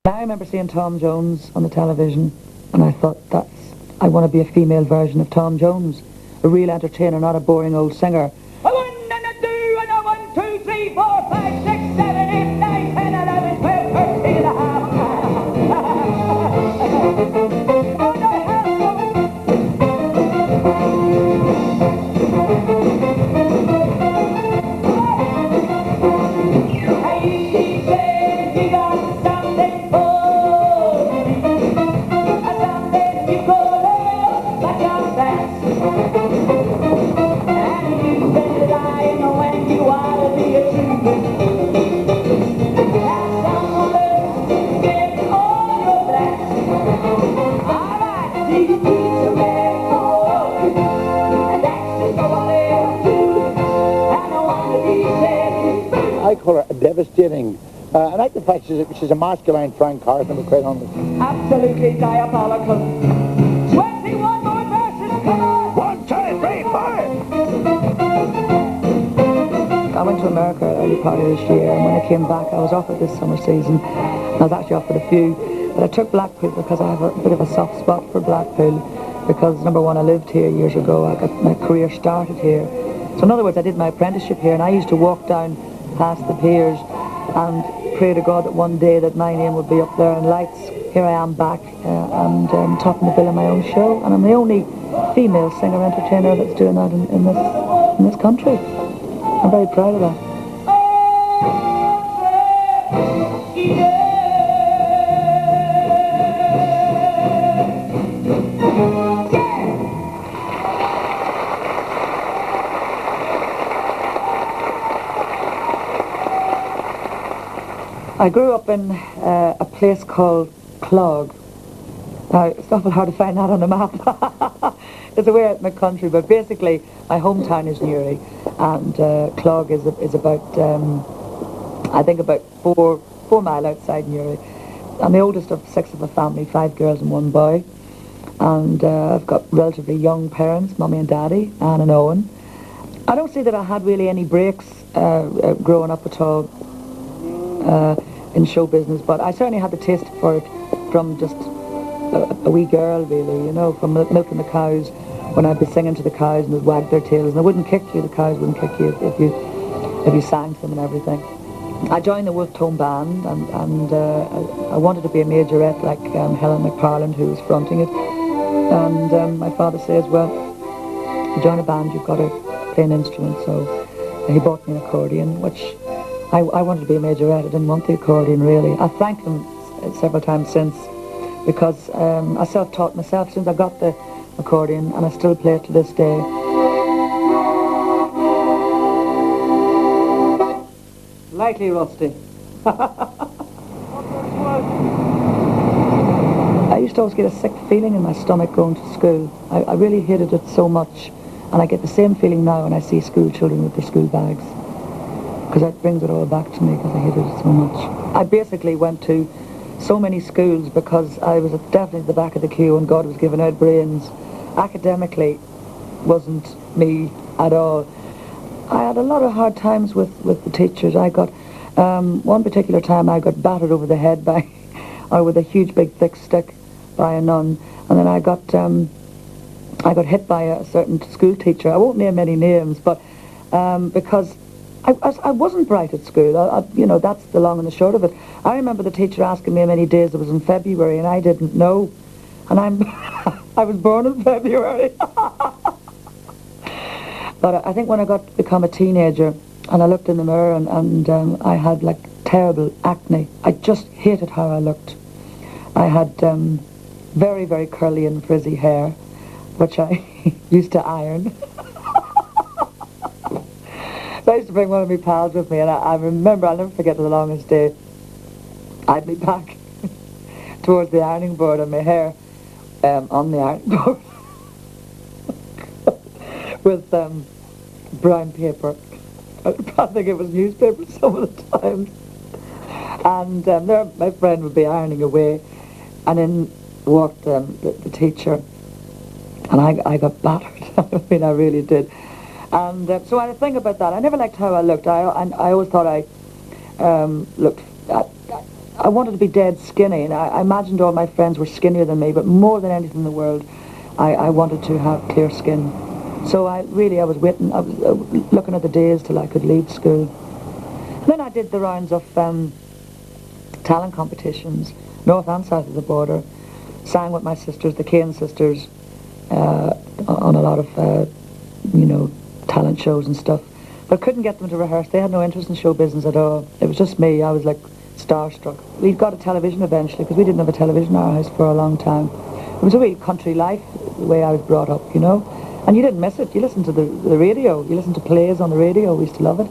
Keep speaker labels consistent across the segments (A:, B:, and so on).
A: I remember seeing Tom Jones on the television, and I thought, I want to be a female version of Tom Jones, a real entertainer, not a boring old singer. A 1 and a 2 and a 1, 2, 3, 4, 5, 6, 7, 8, 9, 10, 11, 12, 13 and a half.
B: I call her devastating. I like the fact she's a masculine Frank Carson, to be quite honest.
A: Absolutely diabolical. 21 more verses, come on!
B: 1, 2, 3, 4!
A: I went to America early part of this year, and when I came back, I was offered this summer season. I was actually offered a few, but I took Blackpool because I have a bit of a soft spot for Blackpool, because number one, I lived here years ago. I got my career started here. So in other words, I did my apprenticeship here, and I used to walk down past the piers and pray to God that one day that my name would be up there in lights. Here I am back and topping the bill of my own show, and I'm the only female singer-entertainer that's doing that in this country. I'm very proud of that. I grew up in a place called Clog. Now, it's awful hard to find that on the map. It's away out in the country, but basically my hometown is Newry, and Clog is about, I think about 4 mile outside Newry. I'm the oldest of 6 of a family, 5 girls and 1 boy, and I've got relatively young parents, Mummy and Daddy, Anne and Owen. I don't see that I had really any breaks growing up at all. In show business, but I certainly had the taste for it from just a wee girl, really, you know, from milking the cows, when I'd be singing to the cows and they'd wag their tails, and they wouldn't kick you, the cows wouldn't kick you if you sang to them and everything. I joined the Wolf Tone Band, and I wanted to be a majorette like Helen McParland, who was fronting it, and my father says, well, to join a band you've got to play an instrument, so he bought me an accordion, which I wanted to be a majorette. I didn't want the accordion, really. I thanked him several times since, because I self-taught myself since I got the accordion, and I still play it to this day. Slightly rusty. I used to always get a sick feeling in my stomach going to school. I really hated it so much, and I get the same feeling now when I see school children with their school bags, because that brings it all back to me, because I hated it so much. I basically went to so many schools because I was definitely at the back of the queue and God was giving out brains. Academically wasn't me at all. I had a lot of hard times with the teachers. I got, one particular time I got battered over the head or with a huge big thick stick by a nun, and then I got hit by a certain school teacher. I won't name any names, but because I wasn't bright at school. You know, that's the long and the short of it. I remember the teacher asking me how many days it was in February, and I didn't know. And I was born in February. But I think when I got to become a teenager, and I looked in the mirror, and I had like terrible acne. I just hated how I looked. I had very, very curly and frizzy hair, which I used to iron. I used to bring one of my pals with me, and I remember, I'll never forget the longest day. I'd be back towards the ironing board and my hair on the ironing board with brown paper. I think it was newspaper some of the times. And there my friend would be ironing away, and in walked the teacher, and I got battered. I mean, I really did. And so I had to think about that. I never liked how I looked. I always thought I looked. I wanted to be dead skinny, and I imagined all my friends were skinnier than me, but more than anything in the world, I wanted to have clear skin. So I was waiting, I was looking at the days till I could leave school. Then I did the rounds of talent competitions, north and south of the border, sang with my sisters, the Kane sisters, on a lot of, talent shows and stuff. But couldn't get them to rehearse. They had no interest in show business at all. It was just me. I was like starstruck. We got a television eventually, because we didn't have a television in our house for a long time. It was a real country life, the way I was brought up, you know. And you didn't miss it. You listened to the radio. You listened to plays on the radio. We used to love it.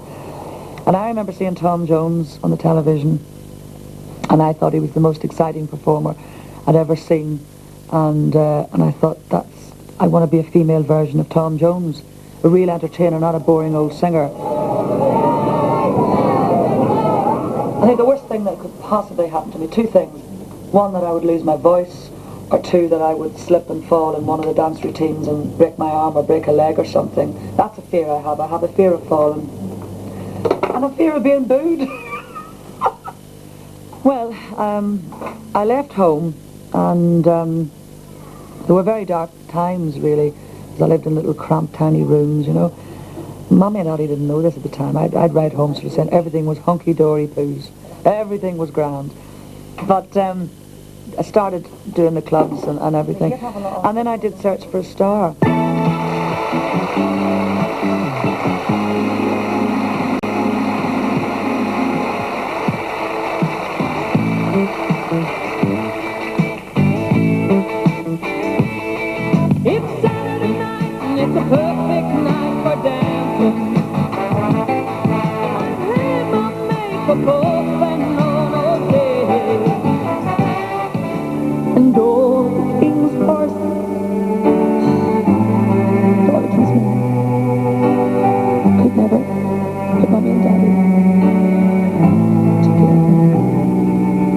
A: And I remember seeing Tom Jones on the television, and I thought he was the most exciting performer I'd ever seen. And I thought, I want to be a female version of Tom Jones, a real entertainer, not a boring old singer. I think the worst thing that could possibly happen to me, two things. One, that I would lose my voice, or two, that I would slip and fall in one of the dance routines and break my arm or break a leg or something. That's a fear I have. I have a fear of falling. And a fear of being booed. Well, I left home, and there were very dark times, really, because I lived in little cramped, tiny rooms, you know. Mommy and Daddy didn't know this at the time. I'd write home sort of saying everything was hunky-dory poos. Everything was grand. But I started doing the clubs and everything. And then I did Search for a Star.
C: It's Saturday night and it's a perfect night for dancing. I'm wearing my makeup up and on all day. And all the king's horses, all the king's men, could never put mommy and daddy together.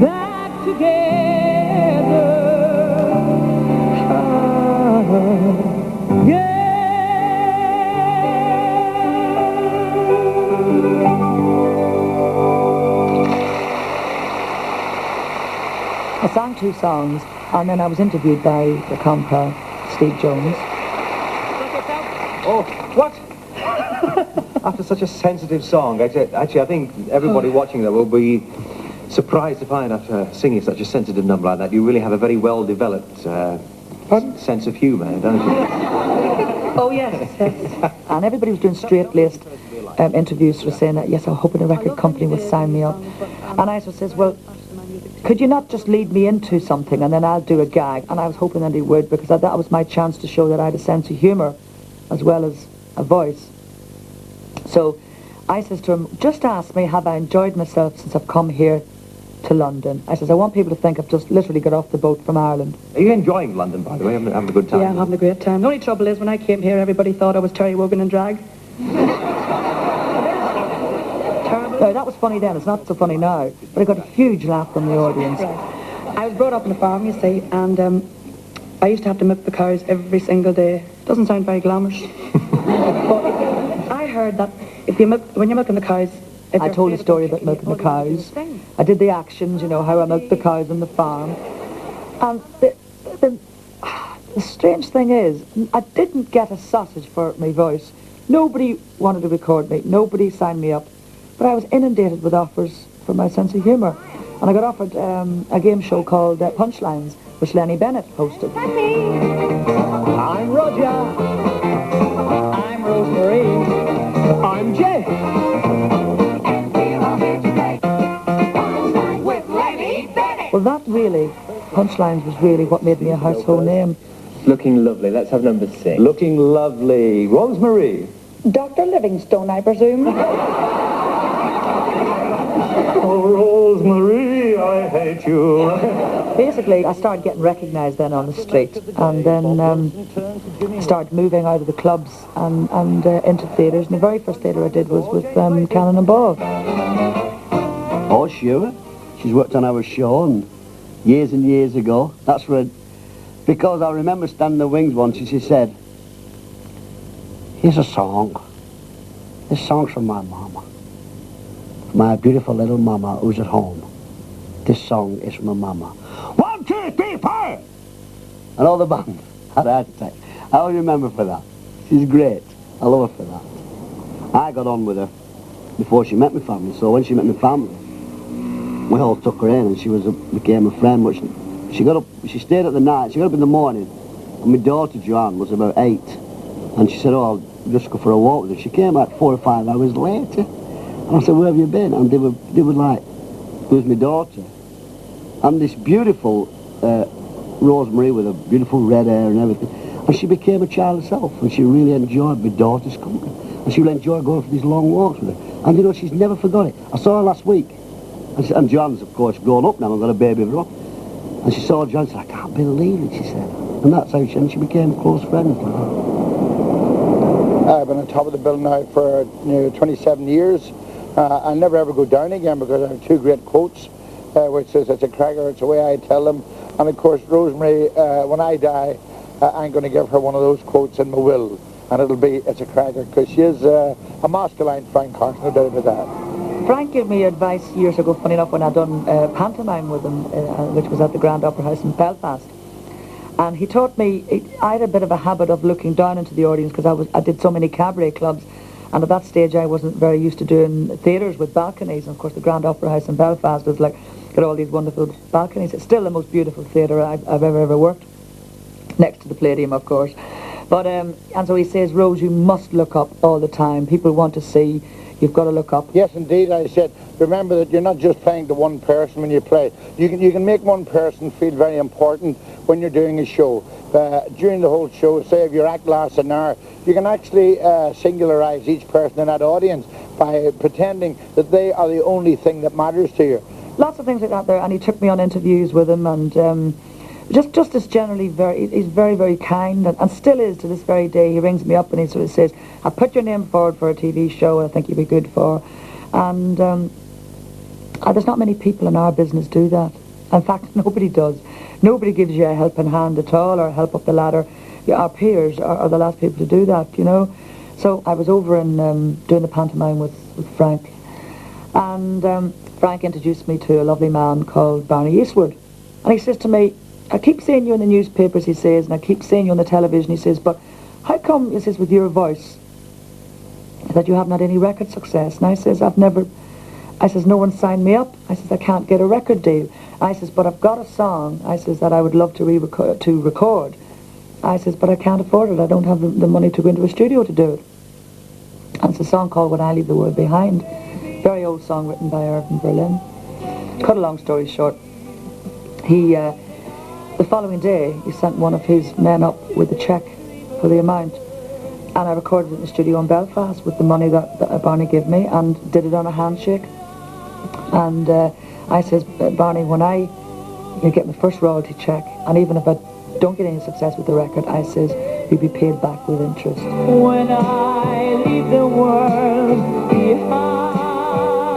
C: Back together.
A: I sang 2 songs, and then I was interviewed by the compere, Steve Jones.
D: Oh, what? After such a sensitive song, actually, I think everybody watching that will be surprised to find after singing such a sensitive number like that, you really have a very well-developed sense of humour, don't you?
A: Oh, yes, yes. And everybody was doing straight-laced interviews, sort of saying that, yes, I'm hoping a record company will sign me up. And I sort of says, well, could you not just lead me into something and then I'll do a gag? And I was hoping that he would, because that was my chance to show that I had a sense of humour as well as a voice. So I says to him, just ask me, have I enjoyed myself since I've come here to London? I says, I want people to think I've just literally got off the boat from Ireland.
D: Are you enjoying London, by the way? Having a good time?
C: Yeah, I'm having a great time. The only trouble is, when I came here, everybody thought I was Terry Wogan in drag.
A: No, that was funny then. It's not so funny now. But I got a huge laugh from the audience.
C: Right. I was brought up on a farm, you see, and I used to have to milk the cows every single day. Doesn't sound very glamorous. But I heard that when you're milking the cows...
A: I told a story about milking the cows. I did the actions, you know, how I milked the cows on the farm. And the strange thing is, I didn't get a sausage for my voice. Nobody wanted to record me. Nobody signed me up. But I was inundated with offers for my sense of humour. And I got offered a game show called Punchlines, which Lenny Bennett hosted.
B: I'm Roger. I'm Rosemary. I'm Jeff.
A: Well, that really, Punchlines was really what made me a household name.
E: Looking lovely. Let's have number 6.
D: Looking lovely. Rosemary.
A: Dr. Livingstone, I presume.
D: Oh, Rosemary, I hate you.
A: Basically, I started getting recognised then on the street, and then started moving out of the clubs and into theatres. And the very first theatre I did was with Cannon and Ball.
F: Oh, sure. She's worked on our show and years ago. That's where, because I remember standing in the wings once and she said, here's a song. This song's from my mama. My beautiful little mama who's at home. this song is from my mama. 1, 2, 3, 4! And all the band had a heart attack. I always remember for that. She's great. I love her for that. I got on with her before she met my family, so when she met my family, we all took her in and she became a friend. But she stayed at the night, she got up in the morning, and my daughter Joanne was about 8, and she said, oh, I'll just go for a walk with her. She came back 4 or 5 hours later, and I said, where have you been? And they were like, it was my daughter, and this beautiful Rosemary with her beautiful red hair and everything, and she became a child herself, and she really enjoyed my daughter's company, and she really enjoyed going for these long walks with her, and you know, she's never forgot it. I saw her last week, and Joanne's of course grown up now and got a baby of her own, and she saw Joanne and said, I can't believe it, she said, and that's how she became close friends with her.
B: I've been on top of the bill now for 27 years. I'll never ever go down again because I have 2 great quotes, which is, it's a cracker, it's the way I tell them. And of course, Rosemary, when I die, I'm going to give her one of those quotes in my will. And it'll be, it's a cracker, because she is a masculine Frank Carson, no doubt about that.
A: Frank gave me advice years ago, funny enough, when I'd done pantomime with him, which was at the Grand Opera House in Belfast. And he taught me, I had a bit of a habit of looking down into the audience because I did so many cabaret clubs, and at that stage I wasn't very used to doing theatres with balconies. And of course the Grand Opera House in Belfast is like, got all these wonderful balconies. It's still the most beautiful theatre I've ever worked, next to the Palladium of course. But and so he says, Rose, you must look up all the time. People want to see. You've got to look up.
B: Yes, indeed. I said, remember that you're not just playing to one person when you play. You can make one person feel very important when you're doing a show. During the whole show, say if your act lasts an hour, you can actually singularize each person in that audience by pretending that they are the only thing that matters to you.
A: Lots of things like that there, and he took me on interviews with him, and just as generally he's very, very kind, and still is to this very day. He rings me up and he sort of says, I put your name forward for a TV show I think you'd be good for. And there's not many people in our business do that. In fact, nobody does. Nobody gives you a helping hand at all, or help up the ladder. Our peers are the last people to do that, you know. So I was over and doing the pantomime with Frank, and Frank introduced me to a lovely man called Barney Eastwood. And he says to me, I keep seeing you in the newspapers, he says, and I keep seeing you on the television, he says, but how come, he says, with your voice, that you haven't had any record success? And I says, no one signed me up. I says, I can't get a record deal. I says, but I've got a song, I says, that I would love to record. I says, but I can't afford it. I don't have the money to go into a studio to do it. And it's a song called When I Leave the World Behind. Very old song written by Irving Berlin. Cut a long story short, the following day, he sent one of his men up with a cheque for the amount, and I recorded it in the studio in Belfast with the money that Barney gave me, and did it on a handshake. And I says, Barney, when I get my first royalty cheque, and even if I don't get any success with the record, I says, you'll be paid back with interest. When I leave the world behind.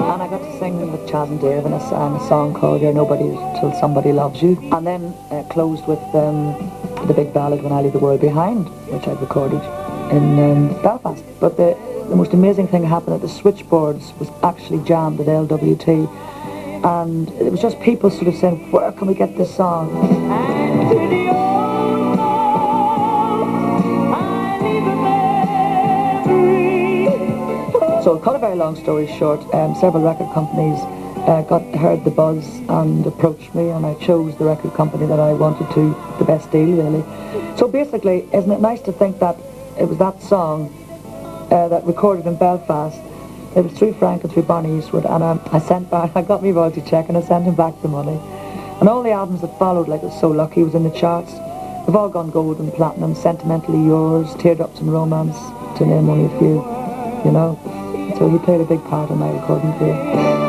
A: And I got to sing with Chas and Dave, and I sang a song called You're Nobody Till Somebody Loves You, and then closed with the big ballad When I Leave the World Behind, which I'd recorded in Belfast. But the most amazing thing happened, that the switchboards was actually jammed at LWT, and it was just people sort of saying, where can we get this song? And to the old I leave a memory. So, cut a very long story short, several record companies heard the buzz and approached me, and I chose the record company that I wanted to, the best deal really. So basically, isn't it nice to think that it was that song that recorded in Belfast, it was through Frank and through Barney Eastwood, and I got me royalty check and I sent him back the money. And all the albums that followed, like So Lucky, was in the charts. They've all gone gold and platinum. Sentimentally Yours, Teardrops and Romance, to name only a few, you know. So he played a big part in my recording career.